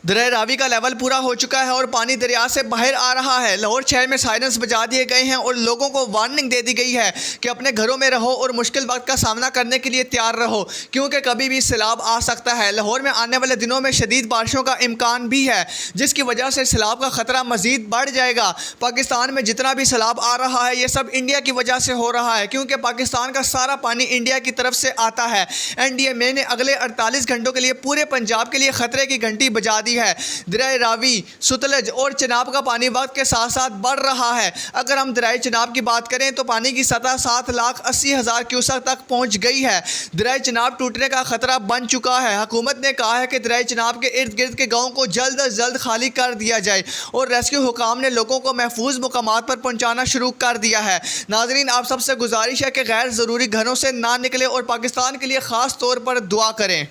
दरिया रावी का लेवल पूरा हो चुका है और पानी दरिया से बाहर आ रहा है। लाहौर शहर में साइरेंस बजा दिए गए हैं और लोगों को वार्निंग दे दी गई है कि अपने घरों में रहो और मुश्किल वक्त का सामना करने के लिए तैयार रहो, क्योंकि कभी भी सैलाब आ सकता है। लाहौर में आने वाले दिनों में शदीद बारिशों का इम्कान भी है, जिसकी वजह से सैलाब का खतरा मजीद बढ़ जाएगा। पाकिस्तान में जितना भी सैलाब आ रहा है ये सब इंडिया की वजह से हो रहा है, क्योंकि पाकिस्तान का सारा पानी इंडिया की तरफ से आता है। NDMA ने अगले 48 घंटों के लिए पूरे पंजाब के लिए खतरे की घंटी बजा दी है। दरिया रावी, सतलज और चिनाब का पानी वक्त के साथ साथ बढ़ रहा है। अगर हम दरिया चिनाब की बात करें तो पानी की सतह 7,80,000 क्यूसेक तक पहुंच गई है। दरिया चिनाब टूटने का खतरा बन चुका है। हुकूमत ने कहा है कि दरिया चिनाब के इर्द गिर्द के गाँव को जल्द अज जल्द खाली कर दिया जाए और रेस्क्यू हुकाम ने लोगों को महफूज मुकामात पर पहुँचाना शुरू कर दिया है। नाजरीन, आप सबसे गुजारिश है कि गैर ज़रूरी घरों से ना निकले और पाकिस्तान के लिए ख़ास तौर पर दुआ करें।